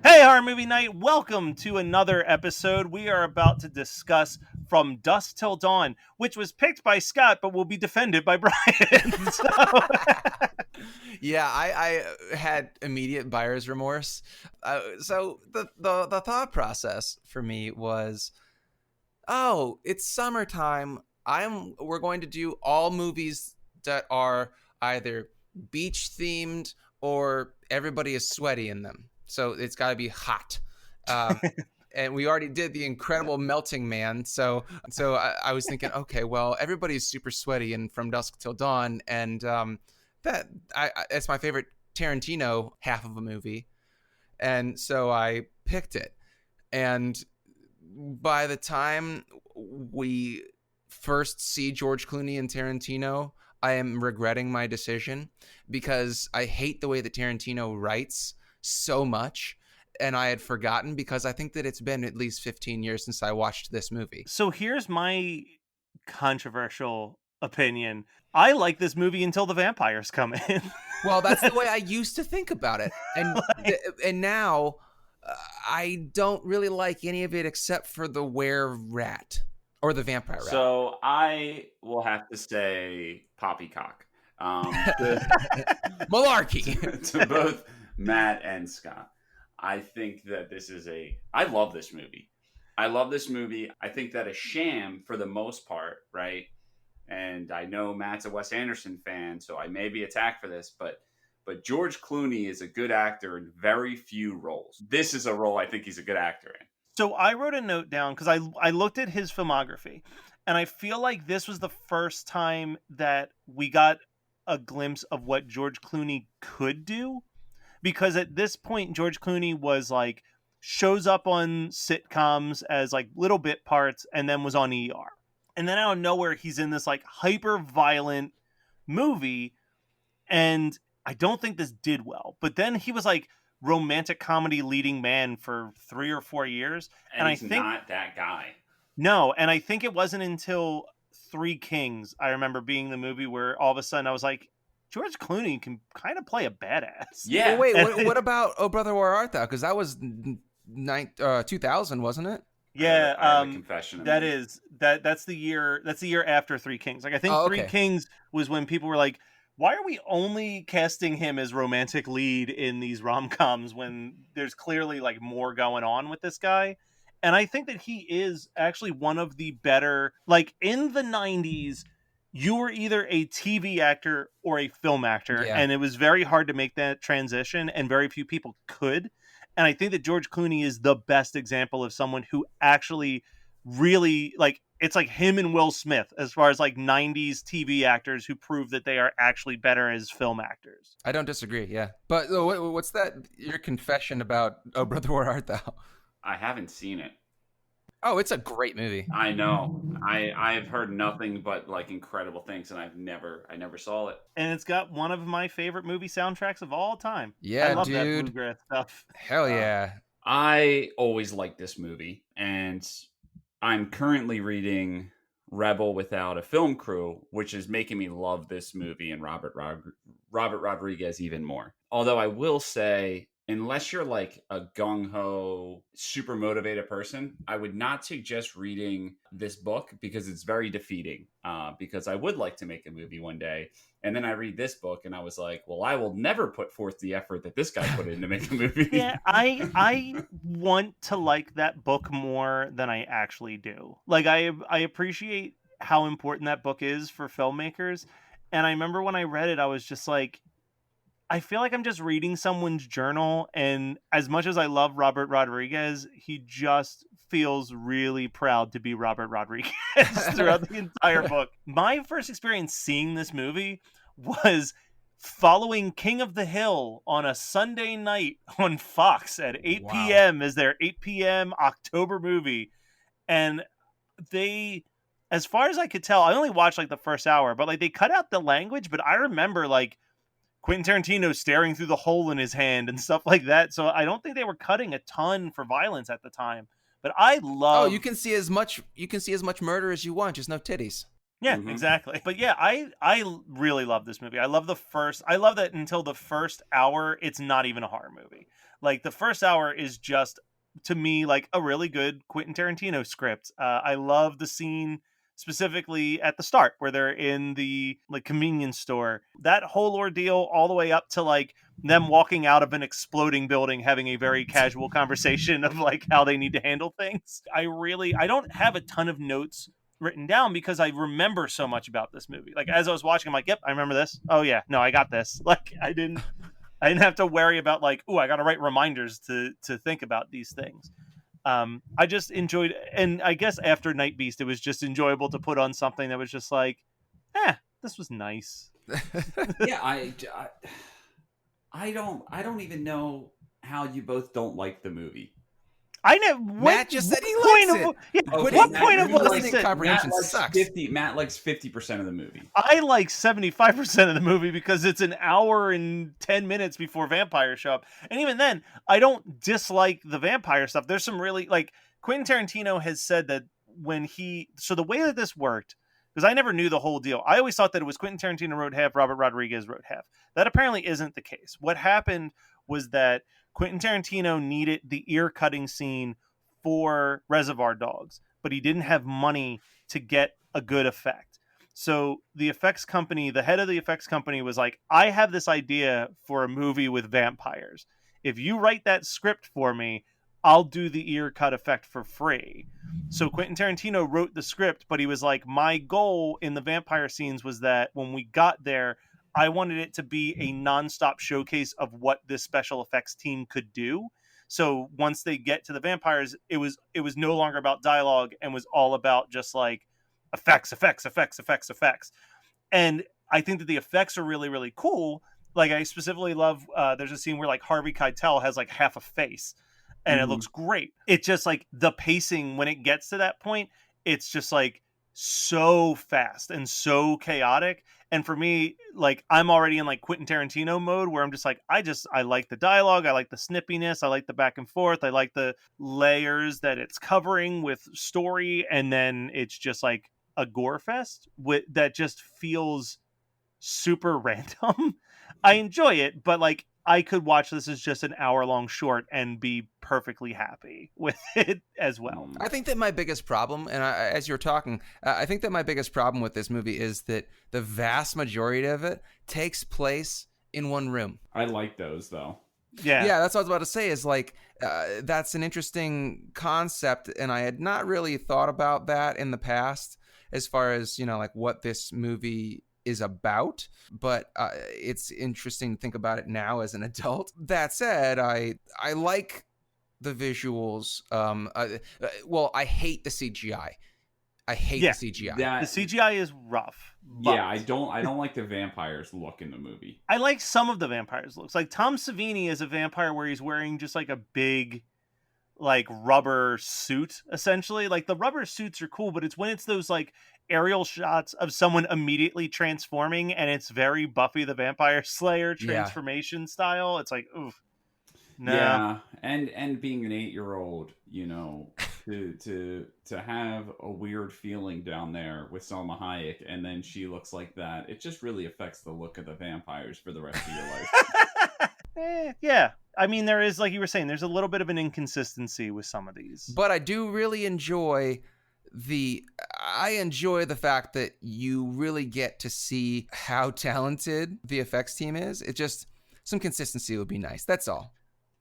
Hey, Horror Movie Night, welcome to another episode. We are about to discuss From Dusk Till Dawn, which was picked by Scott, but will be defended by Brian. Yeah, I had immediate buyer's remorse. So the thought process for me was, oh, it's summertime. We're going to do all movies that are either beach themed or everybody is sweaty in them. So it's got to be hot. And we already did the Incredible Melting Man. So I was thinking, okay, well, everybody's super sweaty in From Dusk Till Dawn, and it's my favorite Tarantino half of a movie, and so I picked it. And by the time we first see George Clooney and Tarantino, I am regretting my decision because I hate the way that Tarantino writes so much. And I had forgotten because I think that it's been at least 15 years since I watched this movie. So here's my controversial opinion. I like this movie until the vampires come in. Well, that's the way I used to think about it. And and now I don't really like any of it except for the were-rat or the vampire rat. So I will have to say poppycock. Malarkey. To both Matt and Scott. I think that I love this movie. I think that a sham for the most part, right? And I know Matt's a Wes Anderson fan, so I may be attacked for this, but George Clooney is a good actor in very few roles. This is a role I think he's a good actor in. So I wrote a note down because I looked at his filmography, and I feel like this was the first time that we got a glimpse of what George Clooney could do. Because at this point, George Clooney was like, shows up on sitcoms as like little bit parts and then was on ER. And then out of nowhere, he's in this like hyper violent movie. And I don't think this did well. But then he was like romantic comedy leading man for 3 or 4 years. And he's I think not that guy. No. And I think it wasn't until Three Kings, I remember being the movie where all of a sudden I was like, George Clooney can kind of play a badass. Yeah. Well, wait, what about Oh Brother Where Art Thou? Because that was 2000, wasn't it? Yeah, I have a confession. That's the year after Three Kings. Like I think Three Kings was when people were like, why are we only casting him as romantic lead in these rom-coms when there's clearly like more going on with this guy? And I think that he is actually one of the better, like in the 90s, you were either a TV actor or a film actor, and it was very hard to make that transition, and very few people could. And I think that George Clooney is the best example of someone who actually really, like, it's like him and Will Smith as far as like 90s TV actors who prove that they are actually better as film actors. I don't disagree, yeah. But what's that, your confession about Oh Brother Where Art Thou? I haven't seen it. Oh, it's a great movie. I know. I've heard nothing but like incredible things, and I never saw it. And it's got one of my favorite movie soundtracks of all time. Yeah, I love dude. that bluegrass stuff. Hell yeah. I always liked this movie, and I'm currently reading Rebel Without a Film Crew, which is making me love this movie and Robert Rodriguez even more. Although I will say, unless you're like a gung-ho, super motivated person, I would not suggest reading this book because it's very defeating. Because I would like to make a movie one day. And then I read this book and I was like, well, I will never put forth the effort that this guy put in to make a movie. Yeah, I want to like that book more than I actually do. Like, I appreciate how important that book is for filmmakers. And I remember when I read it, I was just like, I feel like I'm just reading someone's journal, and as much as I love Robert Rodriguez, he just feels really proud to be Robert Rodriguez throughout the entire book. My first experience seeing this movie was following King of the Hill on a Sunday night on Fox at 8 p.m. as their 8 p.m. October movie. And they, as far as I could tell, I only watched like the first hour, but like they cut out the language, but I remember like Quentin Tarantino staring through the hole in his hand and stuff like that. So I don't think they were cutting a ton for violence at the time. But I love. Oh, you can see as much murder as you want, just no titties. Yeah, exactly. But yeah, I really love this movie. I love that until the first hour, it's not even a horror movie. Like the first hour is just, to me, like a really good Quentin Tarantino script. I love the scene specifically at the start where they're in the like convenience store. That whole ordeal all the way up to like them walking out of an exploding building having a very casual conversation of like how they need to handle things. I don't have a ton of notes written down because I remember so much about this movie. Like as I was watching, I'm like, yep, I remember this. Oh yeah, no, I got this. Like I didn't have to worry about like, oh, I got to write reminders to think about these things. I just enjoyed, and I guess after Night Beast, it was just enjoyable to put on something that was just like, this was nice. Yeah, I don't even know how you both don't like the movie. I know Matt just said he likes it. Okay, what Matt, point of listening comprehension sucks? Matt likes 50% of the movie. I like 75% of the movie because it's an hour and 10 minutes before vampires show up. And even then, I don't dislike the vampire stuff. There's some really, like, Quentin Tarantino has said that so the way that this worked, because I never knew the whole deal. I always thought that it was Quentin Tarantino wrote half, Robert Rodriguez wrote half. That apparently isn't the case. What happened was that Quentin Tarantino needed the ear cutting scene for Reservoir Dogs, but he didn't have money to get a good effect. So the effects company, the head of the effects company was like, I have this idea for a movie with vampires. If you write that script for me, I'll do the ear cut effect for free. So Quentin Tarantino wrote the script, but he was like, my goal in the vampire scenes was that when we got there, I wanted it to be a nonstop showcase of what this special effects team could do. So once they get to the vampires, it was no longer about dialogue and was all about just like effects. And I think that the effects are really, really cool. Like I specifically love, there's a scene where like Harvey Keitel has like half a face and it looks great. It's just like the pacing when it gets to that point, it's just like so fast and so chaotic. And for me, like I'm already in like Quentin Tarantino mode where I'm just like, I like the dialogue. I like the snippiness. I like the back and forth. I like the layers that it's covering with story. And then it's just like a gore fest that just feels super random. I enjoy it, but like I could watch this as just an hour-long short and be perfectly happy with it as well. I think that my biggest problem, and as you're talking, I think that my biggest problem with this movie is that the vast majority of it takes place in one room. I like those, though. Yeah, that's what I was about to say is like, that's an interesting concept, and I had not really thought about that in the past as far as, you know, like what this movie is about, but it's interesting to think about it now as an adult. That said, I like the visuals. Well, I hate the CGI. The CGI. The CGI is rough. Yeah, I don't like the vampires look in the movie. I like some of the vampires looks. Like Tom Savini is a vampire where he's wearing just like a big like rubber suit essentially. Like the rubber suits are cool, but it's when it's those like aerial shots of someone immediately transforming and it's very Buffy the Vampire Slayer transformation style. It's like, oof. No. Yeah, and being an 8-year-old, you know, to have a weird feeling down there with Salma Hayek, and then she looks like that, it just really affects the look of the vampires for the rest of your life. Yeah. I mean, there is, like you were saying, there's a little bit of an inconsistency with some of these. But I do really enjoy the fact that you really get to see how talented the effects team is. It just, some consistency would be nice. That's all.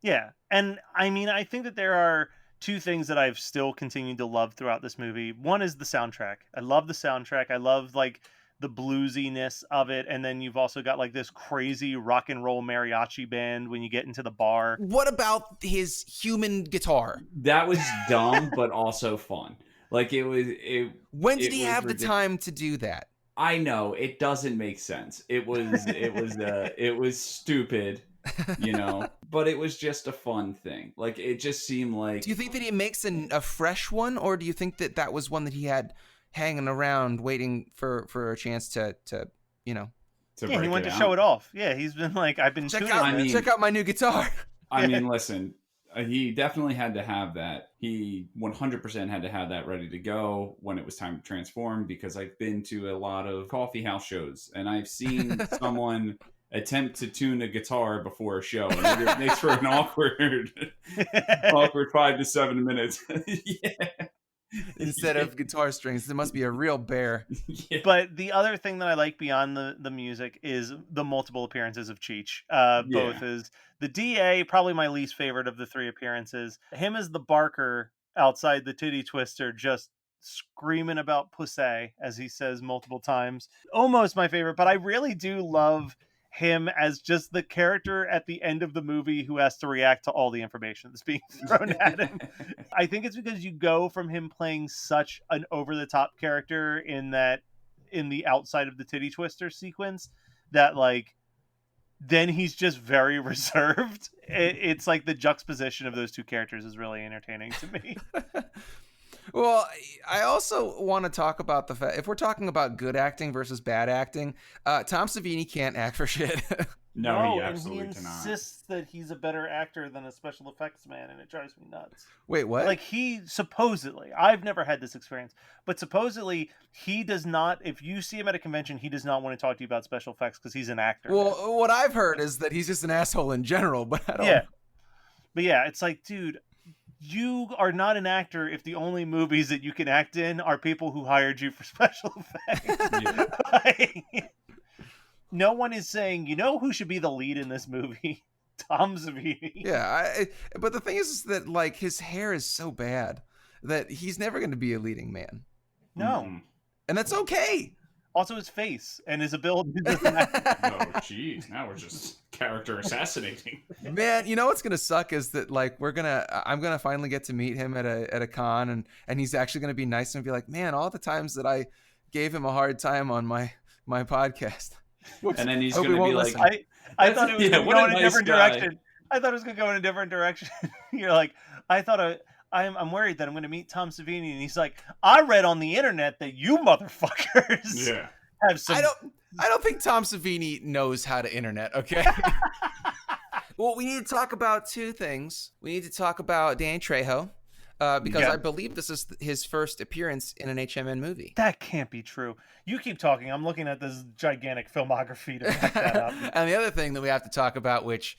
Yeah. And I mean, I think that there are two things that I've still continued to love throughout this movie. One is the soundtrack. I love the soundtrack. I love like the bluesiness of it. And then you've also got like this crazy rock and roll mariachi band when you get into the bar. What about his human guitar? That was dumb, but also fun. Like it was. When did he have the time to do that? I know it doesn't make sense. It was stupid, you know, but it was just a fun thing. Like it just seemed like. Do you think that he makes a fresh one, or do you think that was one that he had hanging around waiting for a chance to you know? Yeah, he wanted to show it off. Yeah, he's been like, I've been check out my new guitar. I mean, listen. He definitely had to have that. He 100% had to have that ready to go when it was time to transform, because I've been to a lot of coffee house shows and I've seen someone attempt to tune a guitar before a show, and it makes for an awkward 5 to 7 minutes. Yeah. Instead of guitar strings, there must be a real bear. Yeah. But the other thing that I like beyond the music is the multiple appearances of Cheech. Both as the DA, probably my least favorite of the three appearances. Him as the Barker outside the titty twister, just screaming about pussy, as he says multiple times. Almost my favorite, but I really do love him as just the character at the end of the movie who has to react to all the information that's being thrown at him. I think it's because you go from him playing such an over-the-top character in the outside of the titty twister sequence that like then he's just very reserved. It's like the juxtaposition of those two characters is really entertaining to me. Well, I also want to talk about the fact, if we're talking about good acting versus bad acting, Tom Savini can't act for shit. No, he and absolutely he cannot. insists that he's a better actor than a special effects man, and it drives me nuts. Wait, what? Like he supposedly, I've never had this experience, but supposedly he does not, if you see him at a convention, he does not want to talk to you about special effects because he's an actor. Well, what I've heard is that he's just an asshole in general, but I don't. Yeah. But yeah, it's like, dude, you are not an actor if the only movies that you can act in are people who hired you for special effects. Like, no one is saying, you know who should be the lead in this movie? Tom Savini. Yeah, but the thing is that like his hair is so bad that he's never going to be a leading man. No. Mm-hmm. And that's okay. Also his face and his ability. Oh, jeez. Now we're just character assassinating. Man, you know what's gonna suck is that like I'm gonna finally get to meet him at a con, and he's actually gonna be nice and be like, man, all the times that I gave him a hard time on my podcast. And then he's Hope going he to be won't like, I thought it was going to what go a in a nice different guy. direction. I thought it was going to go in a different direction. You're like, I'm worried that I'm going to meet Tom Savini, and he's like, I read on the internet that you motherfuckers have some. I don't think Tom Savini knows how to internet. Okay. Well, we need to talk about two things. We need to talk about Danny Trejo. Because I believe this is his first appearance in an HMN movie. That can't be true. You keep talking. I'm looking at this gigantic filmography to back that up. And the other thing that we have to talk about, which,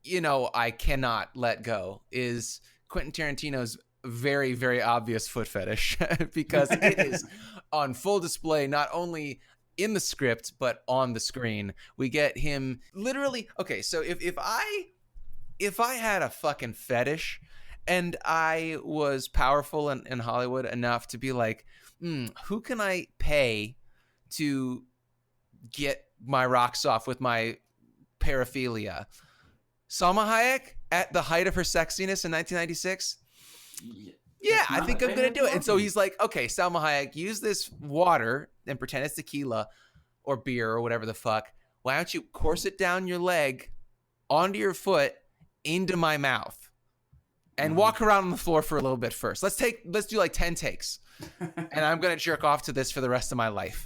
you know, I cannot let go, is Quentin Tarantino's very, very obvious foot fetish. Because it is on full display, not only in the script, but on the screen. We get him literally... Okay, so if I had a fucking fetish... And I was powerful in Hollywood enough to be like, who can I pay to get my rocks off with my paraphilia? Salma Hayek at the height of her sexiness in 1996? Yeah, I think I'm going to do it. And so he's like, okay, Salma Hayek, use this water and pretend it's tequila or beer or whatever the fuck. Why don't you course it down your leg, onto your foot, into my mouth? And walk around on the floor for a little bit first. Let's do like 10 takes. And I'm going to jerk off to this for the rest of my life.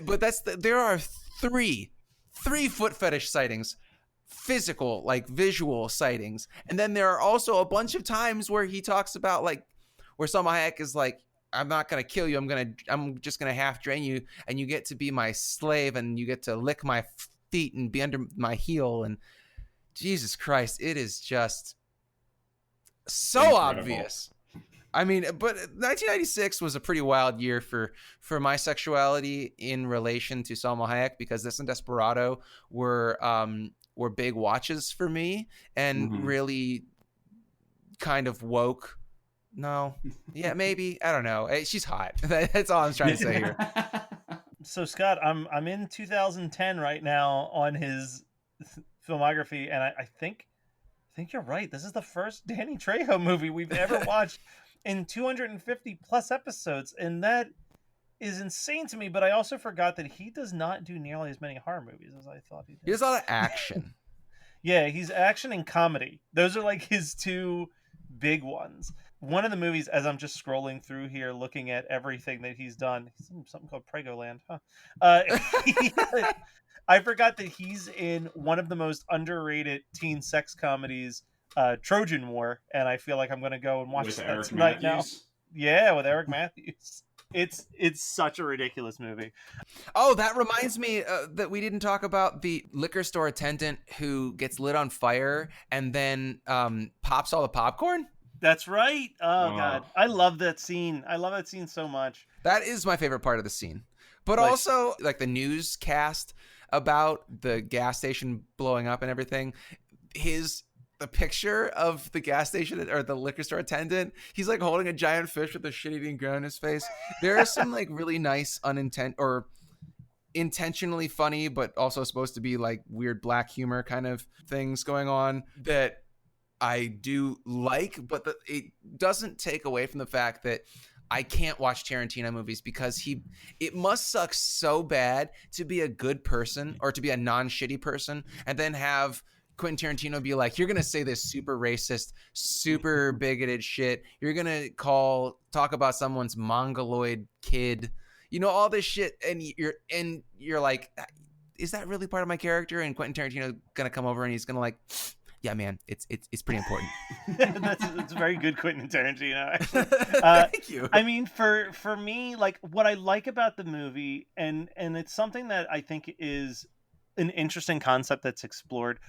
But there are three foot fetish sightings, physical, like visual sightings. And then there are also a bunch of times where he talks about like, where Salma Hayek is like, I'm not going to kill you. I'm just going to half drain you. And you get to be my slave and you get to lick my feet and be under my heel. And Jesus Christ, it is just... so incredible. Obvious. I mean, but 1996 was a pretty wild year for my sexuality in relation to Salma Hayek, because this and Desperado were big watches for me and really kind of woke. No, yeah, maybe, I don't know. She's hot. That's all I'm trying to say here. So Scott, I'm in 2010 right now on his filmography, and I think you're right. This is the first Danny Trejo movie we've ever watched in 250 plus episodes, and that is insane to me. But I also forgot that he does not do nearly as many horror movies as I thought he did. He does a lot of action. Yeah, he's action and comedy. Those are like his two big ones. One of the movies, as I'm just scrolling through here, looking at everything that he's done, something called Pregoland, huh? I forgot that he's in one of the most underrated teen sex comedies, Trojan War, and I feel like I'm going to go and watch that tonight now. Yeah, with Eric Matthews. It's such a ridiculous movie. Oh, that reminds me that we didn't talk about the liquor store attendant who gets lit on fire and then pops all the popcorn. That's right. Oh Oh. God, I love that scene. I love that scene so much. That is my favorite part of the scene. But Like- also, like the newscast about the gas station blowing up and everything, the picture of the gas station or the liquor store attendant, he's like holding a giant fish with a shit-eating grin on his face. There are some like really nice intentionally funny, but also supposed to be like weird black humor kind of things going on that I do like, but it doesn't take away from the fact that I can't watch Tarantino movies because it must suck so bad to be a good person or to be a non-shitty person and then have Quentin Tarantino be like, you're going to say this super racist, super bigoted shit. You're going to talk about someone's mongoloid kid, all this shit. And you're like, is that really part of my character? And Quentin Tarantino going to come over and he's going to like, yeah, man, it's pretty important. It's very good Quentin Tarantino, actually. Thank you. I mean, for me, like what I like about the movie, and it's something that I think is an interesting concept that's explored,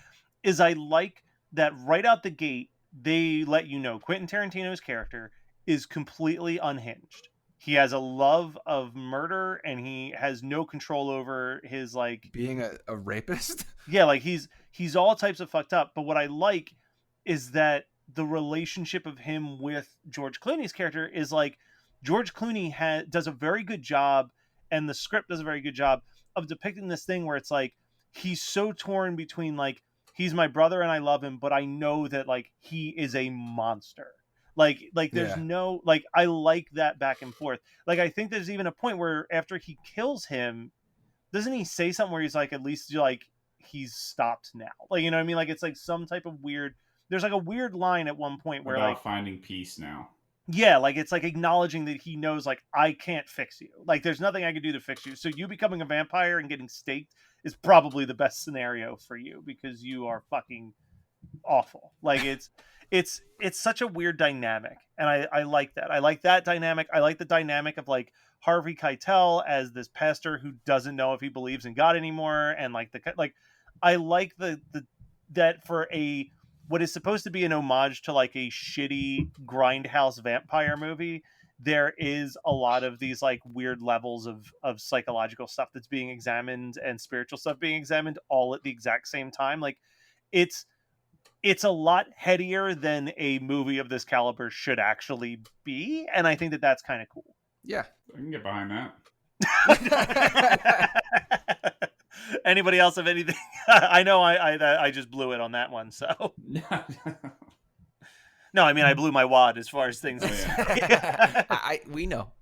is I like that right out the gate, they let you know Quentin Tarantino's character is completely unhinged. He has a love of murder and he has no control over his like being a rapist. Yeah, like he's all types of fucked up. But what I like is that the relationship of him with George Clooney's character is like George Clooney does a very good job, and the script does a very good job of depicting this thing where it's like he's so torn between like he's my brother and I love him, but I know that like he is a monster. Like there's no like I like that back and forth. Like I think there's even a point where after he kills him, doesn't he say something where he's like at least like he's stopped now? Like you know what I mean? Like it's like some type of weird. There's like a weird line at one point where about like finding peace now. Yeah, like it's like acknowledging that he knows like I can't fix you. Like there's nothing I can do to fix you. So you becoming a vampire and getting staked is probably the best scenario for you because you are fucking awful. Like it's such a weird dynamic, and I like that. I like that dynamic. I like the dynamic of like Harvey Keitel as this pastor who doesn't know if he believes in God anymore, and like I like the that for a what is supposed to be an homage to like a shitty grindhouse vampire movie, there is a lot of these like weird levels of psychological stuff that's being examined and spiritual stuff being examined all at the exact same time. Like it's a lot headier than a movie of this caliber should actually be, and I think that that's kind of cool. Yeah, I can get behind that. Anybody else have anything? I know I just blew it on that one. So no, I mean I blew my wad as far as things. Oh, yeah. We know.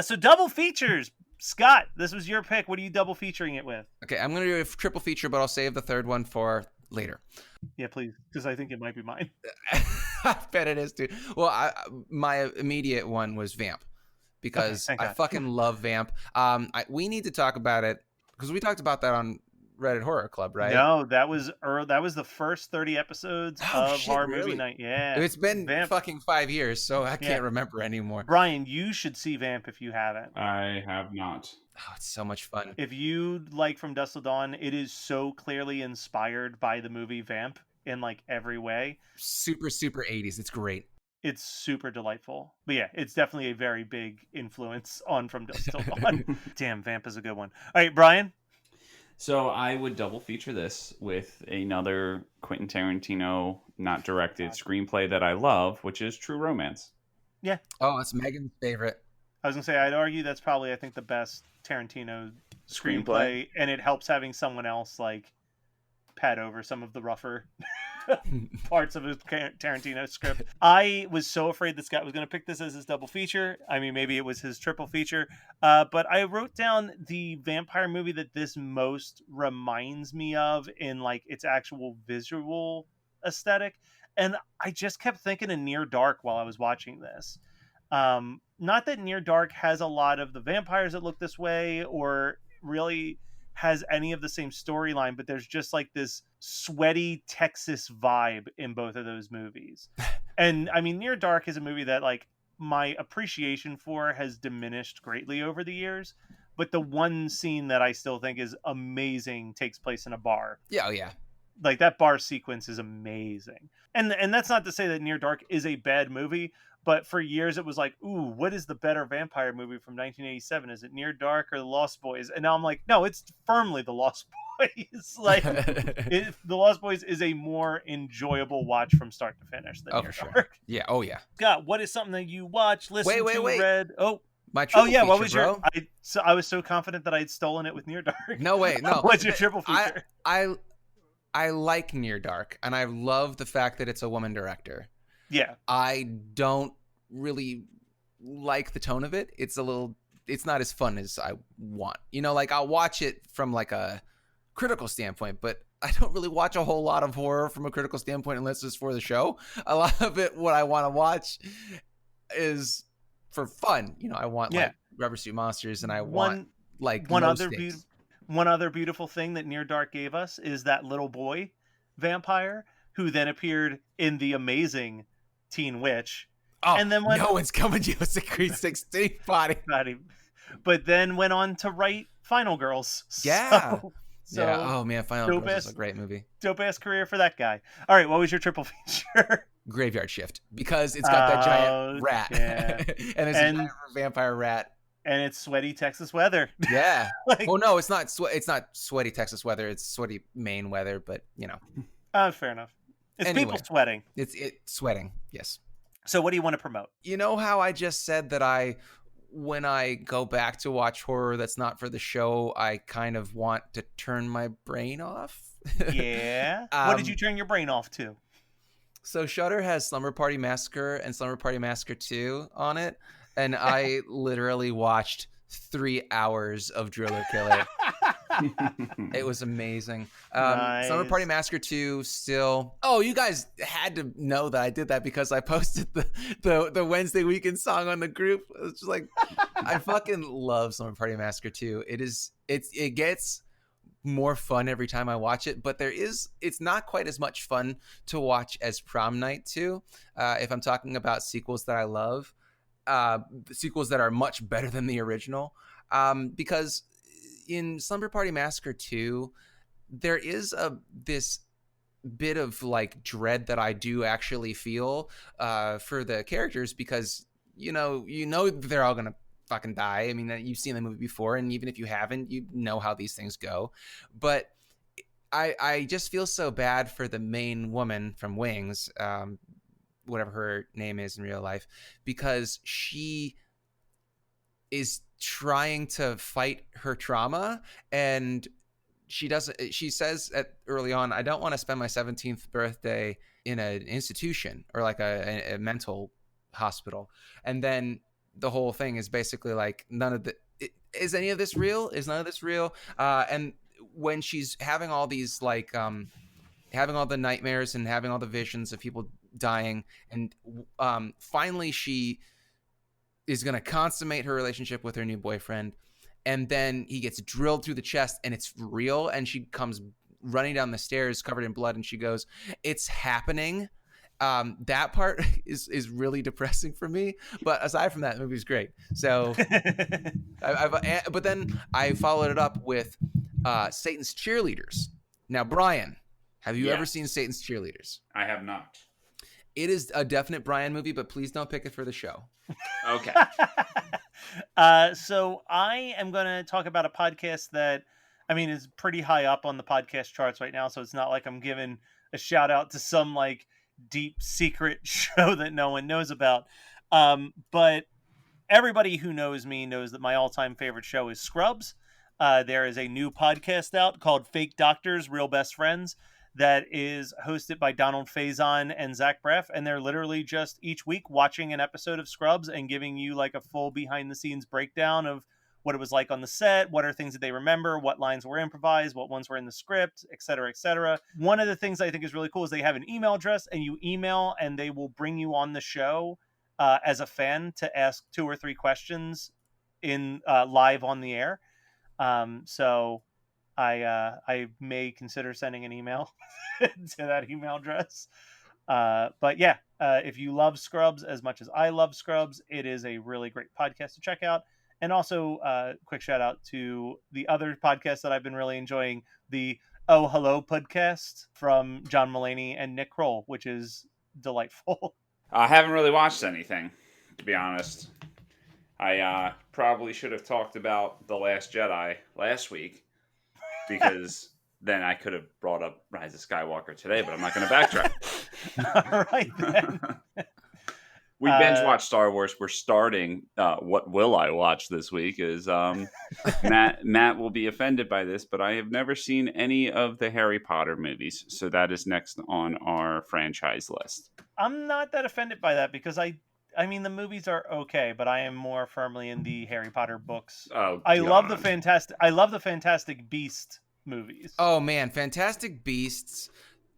So double features, Scott. This was your pick. What are you double featuring it with? Okay, I'm gonna do a triple feature, but I'll save the third one for later. Yeah, please, because I think it might be mine. I bet it is too. Well, my immediate one was Vamp because Okay, I fucking love Vamp. We need to talk about it because we talked about that on Reddit Horror Club, right? No, that was the first 30 episodes of Horror Movie Night. Yeah, it's been Vamp. Fucking 5 years, so I can't remember anymore. Brian, you should see Vamp if you haven't. I have not. Oh, it's so much fun. If you like From Dusk Till Dawn, it is so clearly inspired by the movie Vamp in like every way. Super 80s. It's great. It's super delightful. But yeah, it's definitely a very big influence on From Dusk Till Dawn. Damn, Vamp is a good one. All right, Brian? So I would double feature this with another Quentin Tarantino not directed screenplay that I love, which is True Romance. Yeah. Oh, it's Megan's favorite. I was going to say, I'd argue that's probably, I think, the best Tarantino screenplay, and it helps having someone else, like, pad over some of the rougher parts of his Tarantino script. I was so afraid that Scott was going to pick this as his double feature. I mean, maybe it was his triple feature. But I wrote down the vampire movie that this most reminds me of in, like, its actual visual aesthetic. And I just kept thinking of Near Dark while I was watching this. Not that Near Dark has a lot of the vampires that look this way or really has any of the same storyline, but there's just like this sweaty Texas vibe in both of those movies. And I mean, Near Dark is a movie that like my appreciation for has diminished greatly over the years. But the one scene that I still think is amazing takes place in a bar. Yeah, oh yeah. Like that bar sequence is amazing. And that's not to say that Near Dark is a bad movie, but for years it was like, ooh, what is the better vampire movie from 1987? Is it Near Dark or The Lost Boys? And now I'm like, no, it's firmly The Lost Boys. Like The Lost Boys is a more enjoyable watch from start to finish than Oh, Near for Dark. sure. Yeah, oh yeah. God, what is something that you watched, listened Wait, to, wait. read? My Oh triple yeah, what feature, was bro. your I was so confident that I'd stolen it with Near Dark. No, wait, no. What's your triple feature? I like Near Dark, and I love the fact that it's a woman director. Yeah. I don't really like the tone of it. It's not as fun as I want. You know, like I'll watch it from like a critical standpoint, but I don't really watch a whole lot of horror from a critical standpoint unless it's for the show. A lot of it, what I want to watch is for fun. You know, I want like rubber suit monsters, and I want like one low other stakes. one other beautiful thing that Near Dark gave us is that little boy vampire who then appeared in the amazing Teen Witch. Oh, and then no one's coming to us at Creed 16 body. But then went on to write Final Girls. Yeah. So yeah. Oh man, Final Girls is a great movie. Dope ass career for that guy. All right, what was your triple feature? Graveyard Shift, because it's got that giant rat, yeah. and it's a giant vampire rat. And it's sweaty Texas weather. Yeah. Well, no, it's not. It's not sweaty Texas weather. It's sweaty Maine weather. But you know. Fair enough. It's anyway, people sweating. It's sweating. Yes. So what do you want to promote? You know how I just said that when I go back to watch horror that's not for the show, I kind of want to turn my brain off. Yeah. What did you turn your brain off to? So Shudder has Slumber Party Massacre and Slumber Party Massacre 2 on it. And I literally watched 3 hours of Driller Killer. It was amazing. Nice. Slumber Party Massacre 2 still. Oh, you guys had to know that I did that because I posted the Wednesday weekend song on the group. It's just like I fucking love Slumber Party Massacre 2. It gets more fun every time I watch it, but it's not quite as much fun to watch as Prom Night 2. If I'm talking about sequels that I love. Sequels that are much better than the original, because in Slumber Party Massacre 2 there is this bit of like dread that I do actually feel for the characters, because you know they're all gonna fucking die. I mean, you've seen the movie before, and even if you haven't, you know how these things go. But I just feel so bad for the main woman from Wings, whatever her name is in real life, because she is trying to fight her trauma, and she says early on, I don't want to spend my 17th birthday in an institution or like a mental hospital. And then the whole thing is basically like, is any of this real? Is none of this real? And when she's having all these like having all the nightmares and having all the visions of people dying, and finally she is going to consummate her relationship with her new boyfriend, and then he gets drilled through the chest and it's real, and she comes running down the stairs covered in blood, and she goes, "It's happening." That part is really depressing for me, but aside from that, the movie's great. So but then I followed it up with Satan's Cheerleaders. Now, Brian, have you ever seen Satan's Cheerleaders? I have not. It is a definite Brian movie, but please don't pick it for the show. Okay. So I am going to talk about a podcast that, I mean, is pretty high up on the podcast charts right now. So it's not like I'm giving a shout out to some like deep secret show that no one knows about. But everybody who knows me knows that my all-time favorite show is Scrubs. There is a new podcast out called Fake Doctors, Real Best Friends, that is hosted by Donald Faison and Zach Braff, and they're literally just each week watching an episode of Scrubs and giving you like a full behind-the-scenes breakdown of what it was like on the set, what are things that they remember, what lines were improvised, what ones were in the script, et cetera, et cetera. One of the things I think is really cool is they have an email address, and you email and they will bring you on the show as a fan to ask 2 or 3 questions in live on the air. So I may consider sending an email to that email address. But yeah, if you love Scrubs as much as I love Scrubs, it is a really great podcast to check out. And also, quick shout out to the other podcast that I've been really enjoying, the Oh Hello podcast from John Mulaney and Nick Kroll, which is delightful. I haven't really watched anything, to be honest. I probably should have talked about The Last Jedi last week, because then I could have brought up Rise of Skywalker today, but I'm not going to backtrack. All right, then. We binge watch Star Wars. We're starting. What will I watch this week is Matt will be offended by this, but I have never seen any of the Harry Potter movies, so that is next on our franchise list. I'm not that offended by that, because I mean, the movies are okay, but I am more firmly in the Harry Potter books. Oh, I love the Fantastic Beast movies. Oh man, Fantastic Beasts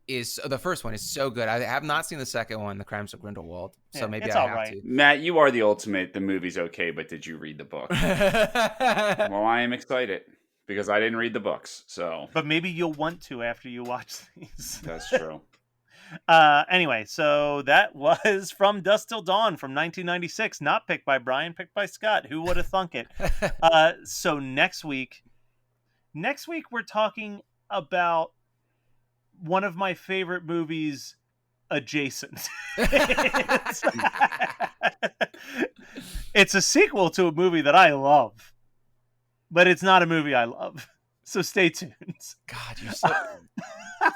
is the first one is so good. I have not seen the second one, The Crimes of Grindelwald, so Yeah, maybe it's I all have right. to. Matt, you are the ultimate. The movie's okay, but did you read the book? Well, I am excited because I didn't read the books, so. But maybe you'll want to after you watch these. That's true. Anyway, so that was From Dusk Till Dawn from 1996, not picked by Brian, picked by Scott. Who would have thunk it? So next week we're talking about one of my favorite movies, Adjacent. It's a sequel to a movie that I love, but it's not a movie I love. So stay tuned. God,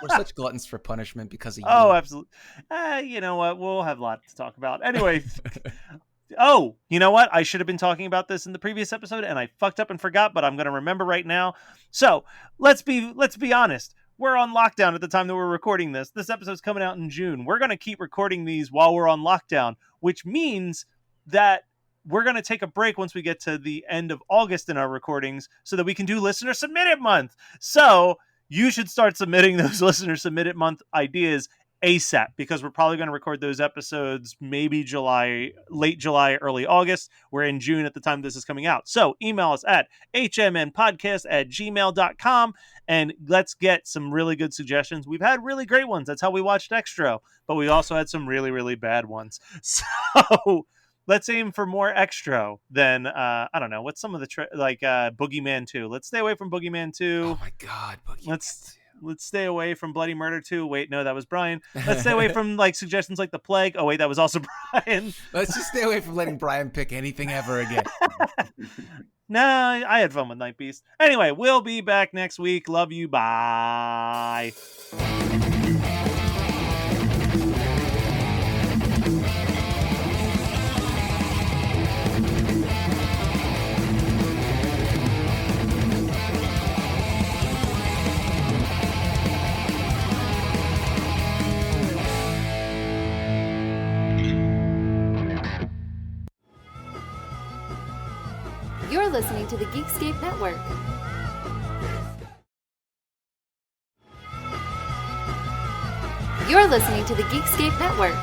we're such gluttons for punishment because of you. Oh, absolutely. You know what? We'll have a lot to talk about. Anyway. Oh, you know what? I should have been talking about this in the previous episode, and I fucked up and forgot, but I'm going to remember right now. So let's be honest. We're on lockdown at the time that we're recording this. This episode's coming out in June. We're going to keep recording these while we're on lockdown, which means that we're going to take a break once we get to the end of August in our recordings so that we can do Listener Submitted Month. So you should start submitting those Listener Submitted Month ideas ASAP, because we're probably going to record those episodes maybe late July, early August. We're in June at the time this is coming out. So email us at hmnpodcast@gmail.com and let's get some really good suggestions. We've had really great ones. That's how we watched Extra, but we also had some really, really bad ones. So let's aim for more Extra than, I don't know, what's some of the, Boogeyman 2. Let's stay away from Boogeyman 2. Oh my God, Boogeyman. Let's stay away from Bloody Murder 2. Wait, no, that was Brian. Let's stay away from suggestions like The Plague. Oh wait, that was also Brian. Let's just stay away from letting Brian pick anything ever again. No, I had fun with Night Beast. Anyway, we'll be back next week. Love you. Bye. You're listening to the Geekscape Network. You're listening to the Geekscape Network.